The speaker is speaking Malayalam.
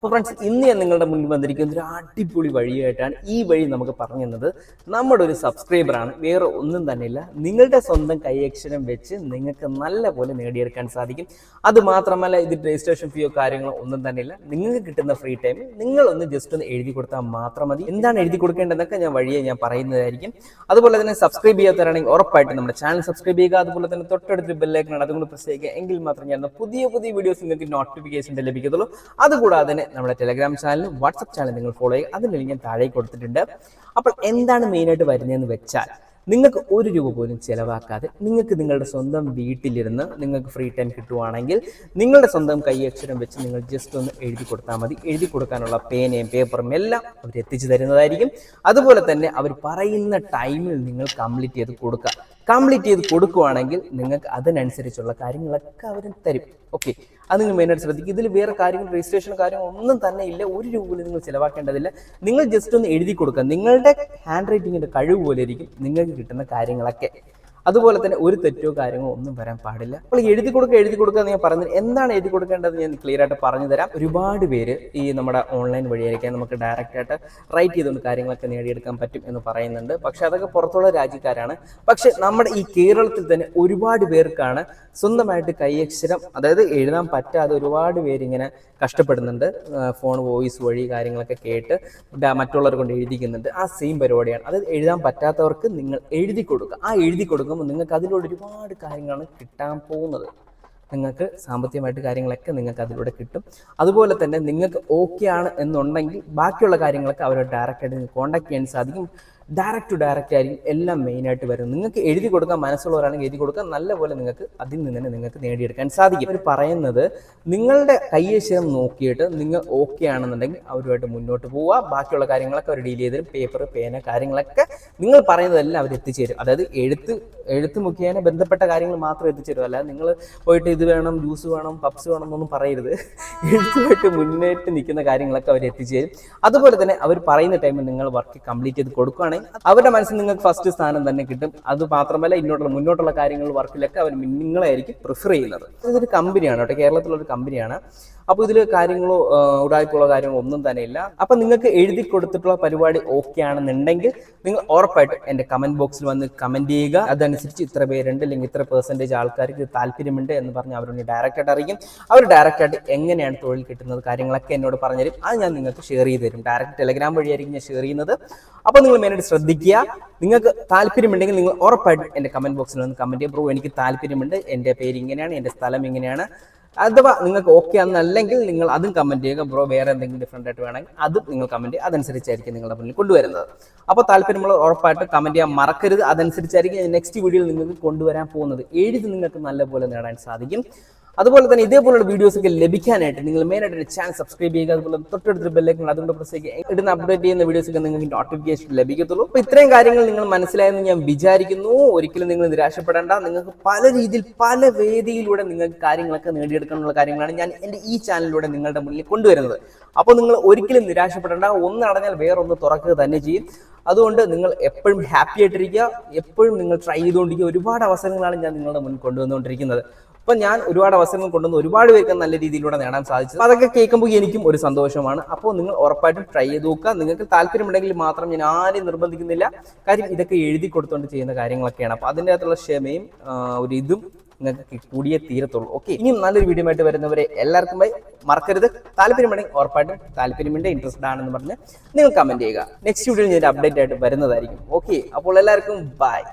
അപ്പോൾ ഫ്രണ്ട്സ് ഇന്ന് ഞാൻ നിങ്ങളുടെ മുന്നിൽ വന്നിരിക്കുന്ന ഒരു അടിപൊളി വഴിയായിട്ടാണ്. ഈ വഴി നമുക്ക് പറഞ്ഞു തന്നത് നമ്മുടെ ഒരു സബ്സ്ക്രൈബറാണ്, വേറെ ഒന്നും തന്നെയില്ല. നിങ്ങളുടെ സ്വന്തം കൈയക്ഷരം വെച്ച് നിങ്ങൾക്ക് നല്ല പോലെ നേടിയെടുക്കാൻ സാധിക്കും. അതുമാത്രമല്ല ഇത് രജിസ്ട്രേഷൻ ഫീയോ കാര്യങ്ങളോ ഒന്നും തന്നെയില്ല. നിങ്ങൾക്ക് കിട്ടുന്ന ഫ്രീ ടൈമിൽ നിങ്ങളൊന്ന് ജസ്റ്റ് ഒന്ന് എഴുതി കൊടുത്താൽ മാത്രം മതി. എന്താണ് എഴുതി കൊടുക്കേണ്ടതെന്നൊക്കെ ഞാൻ പറയുന്നതായിരിക്കും. അതുപോലെ തന്നെ സബ്സ്ക്രൈബ് ചെയ്യാത്തവരാണെങ്കിൽ ഉറപ്പായിട്ട് നമ്മുടെ ചാനൽ സബ്സ്ക്രൈബ് ചെയ്യുക. അതുപോലെ തന്നെ തൊട്ടടുത്തൊരു ബെല്ലൈക്കൺ അതുകൊണ്ട് പ്രസ് ചെയ്യുക. എങ്കിൽ മാത്രം ഞാൻ പുതിയ വീഡിയോസ് നിങ്ങൾക്ക് നോട്ടിഫിക്കേഷൻ ലഭിക്കത്തുള്ളൂ. അതുകൂടാതെ തന്നെ നമ്മുടെ ടെലഗ്രാം ചാനലും വാട്സപ്പ് ചാനൽ നിങ്ങൾ ഫോളോ ചെയ്യുക. അതിൻ്റെ ലിങ്ക് ഞാൻ താഴെ കൊടുത്തിട്ടുണ്ട്. അപ്പോൾ എന്താണ് മെയിനായിട്ട് വരുന്നതെന്ന് വെച്ചാൽ, നിങ്ങൾക്ക് ഒരു രൂപ പോലും ചിലവാക്കാതെ നിങ്ങൾക്ക് നിങ്ങളുടെ സ്വന്തം വീട്ടിലിരുന്ന് നിങ്ങൾക്ക് ഫ്രീ ടൈം കിട്ടുവാണെങ്കിൽ നിങ്ങളുടെ സ്വന്തം കൈയക്ഷരം വെച്ച് നിങ്ങൾ ജസ്റ്റ് ഒന്ന് എഴുതി കൊടുത്താൽ മതി. എഴുതി കൊടുക്കാനുള്ള പേനയും പേപ്പറും എല്ലാം അവർ എത്തിച്ചു തരുന്നതായിരിക്കും. അതുപോലെ തന്നെ അവർ പറയുന്ന ടൈമിൽ നിങ്ങൾ കംപ്ലീറ്റ് ചെയ്ത് കൊടുക്കുകയാണെങ്കിൽ നിങ്ങൾക്ക് അതിനനുസരിച്ചുള്ള കാര്യങ്ങളൊക്കെ അവർ തരും. ഓക്കെ, അത് നിങ്ങൾ മെയിനായിട്ട് ശ്രദ്ധിക്കുക. ഇതിൽ വേറെ കാര്യങ്ങൾ രജിസ്ട്രേഷൻ കാര്യങ്ങൾ ഒന്നും തന്നെ ഇല്ല. ഒരു രൂപ പോലും നിങ്ങൾ ചിലവാക്കേണ്ടതില്ല. നിങ്ങൾ ജസ്റ്റ് ഒന്ന് എഴുതി കൊടുക്കുക. നിങ്ങളുടെ ഹാൻഡ് റൈറ്റിങ്ങിൻ്റെ കഴിവ് പോലെ ഇരിക്കും നിങ്ങൾക്ക് കിട്ടുന്ന കാര്യങ്ങളൊക്കെ. അതുപോലെ തന്നെ ഒരു തെറ്റോ കാര്യങ്ങളോ ഒന്നും വരാൻ പാടില്ല. അപ്പോൾ എഴുതി കൊടുക്കുക എന്ന് ഞാൻ പറഞ്ഞത്, എന്താണ് എഴുതി കൊടുക്കേണ്ടത് ഞാൻ ക്ലിയർ ആയിട്ട് പറഞ്ഞു തരാം. ഒരുപാട് പേര് ഈ നമ്മുടെ ഓൺലൈൻ വഴിയായിരിക്കാം നമുക്ക് ഡയറക്റ്റ് ആയിട്ട് റൈറ്റ് ചെയ്തുകൊണ്ട് കാര്യങ്ങളൊക്കെ നേടിയെടുക്കാൻ പറ്റും എന്ന് പറയുന്നുണ്ട്. പക്ഷെ അതൊക്കെ പുറത്തുള്ള രാജ്യക്കാരാണ്. പക്ഷെ നമ്മുടെ ഈ കേരളത്തിൽ തന്നെ ഒരുപാട് പേർക്കാണ് സ്വന്തമായിട്ട് കൈയക്ഷരം, അതായത് എഴുതാൻ പറ്റാതെ ഒരുപാട് പേരിങ്ങനെ കഷ്ടപ്പെടുന്നുണ്ട്. ഫോൺ വോയിസ് വഴി കാര്യങ്ങളൊക്കെ കേട്ട് മറ്റുള്ളവർ കൊണ്ട് എഴുതിക്കുന്നുണ്ട്. ആ സെയിം പരിപാടിയാണ്. അതായത് എഴുതാൻ പറ്റാത്തവർക്ക് നിങ്ങൾ എഴുതി കൊടുക്കുക. ആ എഴുതി കൊടുക്കുമ്പോൾ നിങ്ങൾക്ക് അതിലൂടെ ഒരുപാട് കാര്യങ്ങളാണ് കിട്ടാൻ പോകുന്നത്. നിങ്ങൾക്ക് സാമ്പത്തികമായിട്ട് കാര്യങ്ങളൊക്കെ നിങ്ങൾക്ക് അതിലൂടെ കിട്ടും. അതുപോലെ തന്നെ നിങ്ങൾക്ക് ഓക്കെ ആണ് എന്നുണ്ടെങ്കിൽ ബാക്കിയുള്ള കാര്യങ്ങളൊക്കെ അവരോട് ഡയറക്റ്റായിട്ട് നിങ്ങൾക്ക് കോൺടാക്ട് ചെയ്യാൻ സാധിക്കും. ഡയറക്റ്റ് ടു ഡയറക്റ്റ് ആയിരിക്കും എല്ലാം മെയിനായിട്ട് വരും. നിങ്ങൾക്ക് എഴുതി കൊടുക്കാൻ മനസ്സുള്ളവരാണെങ്കിൽ എഴുതി കൊടുക്കാൻ നല്ലപോലെ നിങ്ങൾക്ക് അതിൽ നിന്ന് തന്നെ നിങ്ങൾക്ക് നേടിയെടുക്കാൻ സാധിക്കും. അവർ പറയുന്നത് നിങ്ങളുടെ കൈയക്ഷരം നോക്കിയിട്ട് നിങ്ങൾ ഓക്കെ ആണെന്നുണ്ടെങ്കിൽ അവരുമായിട്ട് മുന്നോട്ട് പോവുക. ബാക്കിയുള്ള കാര്യങ്ങളൊക്കെ അവർ ഡീൽ ചെയ്ത് തരും. പേപ്പർ, പേന കാര്യങ്ങളൊക്കെ നിങ്ങൾ പറയുന്നതെല്ലാം അവർ എത്തിച്ചേരും. അതായത് എഴുത്ത് മുഖേന ബന്ധപ്പെട്ട കാര്യങ്ങൾ മാത്രം എത്തിച്ചേരും. അല്ലാതെ നിങ്ങൾ പോയിട്ട് ഇത് വേണം, ജ്യൂസ് വേണം, പപ്സ് വേണം എന്നൊന്നും പറയരുത്. എഴുത്തുമായിട്ട് മുന്നേറ്റ് നിൽക്കുന്ന കാര്യങ്ങളൊക്കെ അവർ എത്തിച്ചേരും. അതുപോലെ തന്നെ അവർ പറയുന്ന ടൈമിൽ നിങ്ങൾ വർക്ക് കംപ്ലീറ്റ് ചെയ്ത് കൊടുക്കുകയാണെങ്കിൽ അവരുടെ മനസ്സിൽ നിങ്ങൾക്ക് ഫസ്റ്റ് സ്ഥാനം തന്നെ കിട്ടും. അത് മാത്രമല്ല മുന്നോട്ടുള്ള കാര്യങ്ങൾ വർക്കിലൊക്കെ അവർ നിങ്ങളായിരിക്കും പ്രിഫർ ചെയ്യുന്നത്. ഇതൊരു കമ്പനിയാണ് കേട്ടോ, കേരളത്തിലൊരു കമ്പനിയാണ്. അപ്പോൾ ഇതിൽ കാര്യങ്ങളോ ഉടായ്പുള്ള കാര്യങ്ങളോ ഒന്നും തന്നെ ഇല്ല. അപ്പം നിങ്ങൾക്ക് എഴുതി കൊടുത്തിട്ടുള്ള പരിപാടി ഓക്കെ ആണെന്നുണ്ടെങ്കിൽ നിങ്ങൾ ഉറപ്പായിട്ടും എൻ്റെ കമൻറ്റ് ബോക്സിൽ വന്ന് കമൻറ്റ് ചെയ്യുക. അതനുസരിച്ച് ഇത്ര പേരുണ്ട് അല്ലെങ്കിൽ ഇത്ര % ആൾക്കാർക്ക് താല്പര്യമുണ്ട് എന്ന് പറഞ്ഞ് അവരോട് ഡയറക്റ്റായിട്ട് അറിയിക്കും. അവർ ഡയറക്റ്റായിട്ട് എങ്ങനെയാണ് തൊഴിൽ കിട്ടുന്നത് കാര്യങ്ങളൊക്കെ എന്നോട് പറഞ്ഞുതരും. അത് ഞാൻ നിങ്ങൾക്ക് ഷെയർ ചെയ്ത് തരും. ഡയറക്റ്റ് ടെലഗ്രാം വഴിയായിരിക്കും ഞാൻ ഷെയർ ചെയ്യുന്നത്. അപ്പോൾ നിങ്ങൾ മെയിനായിട്ട് ശ്രദ്ധിക്കുക. നിങ്ങൾക്ക് താല്പര്യമുണ്ടെങ്കിൽ നിങ്ങൾ ഉറപ്പായിട്ടും എൻ്റെ കമൻറ്റ് ബോക്സിൽ വന്ന് കമൻറ്റ് ചെയ്യുക. ബ്രോ എനിക്ക് താല്പര്യമുണ്ട്, എൻ്റെ പേര് ഇങ്ങനെയാണ്, എൻ്റെ സ്ഥലം ഇങ്ങനെയാണ്. അഥവാ നിങ്ങൾക്ക് ഓക്കെ ആണെന്നല്ലെങ്കിൽ നിങ്ങൾ അതും കമൻറ്റ് ചെയ്യുക. ബ്രോ വേറെ എന്തെങ്കിലും ഡിഫറൻ്റ് ആയിട്ട് വേണമെങ്കിൽ അതും നിങ്ങൾ കമൻറ്റ് ചെയ്യുക. അതനുസരിച്ചായിരിക്കും നിങ്ങളുടെ മുന്നിൽ കൊണ്ടുവരുന്നത്. അപ്പോൾ താല്പര്യമുള്ള ഉറപ്പായിട്ട് കമൻറ്റ് ചെയ്യാൻ മറക്കരുത്. അതനുസരിച്ചായിരിക്കും നെക്സ്റ്റ് വീഡിയോയിൽ നിങ്ങൾക്ക് കൊണ്ടുവരാൻ പോകുന്നത്. എഴുതി നിങ്ങൾക്ക് നല്ലപോലെ നേടാൻ സാധിക്കും. അതുപോലെ തന്നെ ഇതേപോലുള്ള വീഡിയോസ് ഒക്കെ ലഭിക്കാനായിട്ട് നിങ്ങൾ മെയിനായിട്ട് ഒരു ചാനൽ സബ്സ്ക്രൈബ് ചെയ്യുക. അതുപോലെ തൊട്ടടുത്ത് ബെല്ലൈക്കൺ അതുകൊണ്ട് പ്രസ് ചെയ്യുക. ഇടുന്ന അപ്ഡേറ്റ് ചെയ്യുന്ന വീഡിയോസ് ഒക്കെ നിങ്ങൾക്ക് നോട്ടിഫിക്കേഷൻ ലഭിക്കത്തുള്ളൂ. അപ്പോൾ ഇത്രയും കാര്യങ്ങൾ നിങ്ങൾ മനസ്സിലായെന്ന് ഞാൻ വിചാരിക്കുന്നു. ഒരിക്കലും നിങ്ങൾ നിരാശപ്പെടേണ്ട. നിങ്ങൾക്ക് പല രീതിയിൽ പല വേദിയിലൂടെ നിങ്ങൾക്ക് കാര്യങ്ങളൊക്കെ നേടിയെടുക്കാനുള്ള കാര്യങ്ങളാണ് ഞാൻ എൻ്റെ ഈ ചാനലിലൂടെ നിങ്ങളുടെ മുന്നിൽ കൊണ്ടുവരുന്നത്. അപ്പോൾ നിങ്ങൾ ഒരിക്കലും നിരാശപ്പെടേണ്ട. ഒന്ന് അടഞ്ഞാൽ വേറൊന്ന് തുറക്കുക തന്നെ ചെയ്യും. അതുകൊണ്ട് നിങ്ങൾ എപ്പോഴും ഹാപ്പി ആയിട്ടിരിക്കുക. എപ്പോഴും നിങ്ങൾ ട്രൈ ചെയ്തുകൊണ്ടിരിക്കുക. ഒരുപാട് അവസരങ്ങളാണ് ഞാൻ നിങ്ങളുടെ മുന്നിൽ കൊണ്ടുവന്നുകൊണ്ടിരിക്കുന്നത്. അപ്പം ഞാൻ ഒരുപാട് അവസരങ്ങൾ കൊണ്ടുവന്ന് ഒരുപാട് പേർക്ക് നല്ല രീതിയിലൂടെ നേടാൻ സാധിച്ചു. അതൊക്കെ കേൾക്കുമ്പോൾ എനിക്കും ഒരു സന്തോഷമാണ്. അപ്പോൾ നിങ്ങൾ ഉറപ്പായിട്ടും ട്രൈ ചെയ്ത് നോക്കുക. നിങ്ങൾക്ക് താല്പര്യമുണ്ടെങ്കിൽ മാത്രം ഞാൻ ആരെയും നിർബന്ധിക്കുന്നില്ല. കാര്യം ഇതൊക്കെ എഴുതി കൊടുത്തുകൊണ്ട് ചെയ്യുന്ന കാര്യങ്ങളൊക്കെയാണ്. അപ്പോൾ അതിൻ്റെ അകത്തുള്ള ക്ഷമയും ഒരു ഇതും നിങ്ങൾക്ക് കൂടിയേ തീരത്തുള്ളൂ. ഓക്കെ, ഇനിയും നല്ലൊരു വീഡിയോ ആയിട്ട് വരുന്നവരെ എല്ലാവർക്കും മറക്കരുത്. താല്പര്യമുണ്ടെങ്കിൽ ഉറപ്പായിട്ടും താല്പര്യമുണ്ട്, ഇൻട്രസ്റ്റഡ് ആണെന്ന് പറഞ്ഞ് നിങ്ങൾ കമൻറ്റ് ചെയ്യുക. നെക്സ്റ്റ് വീഡിയോയിൽ ഞാൻ അപ്ഡേറ്റ് ആയിട്ട് വരുന്നതായിരിക്കും. ഓക്കെ, അപ്പോൾ എല്ലാവർക്കും ബൈ.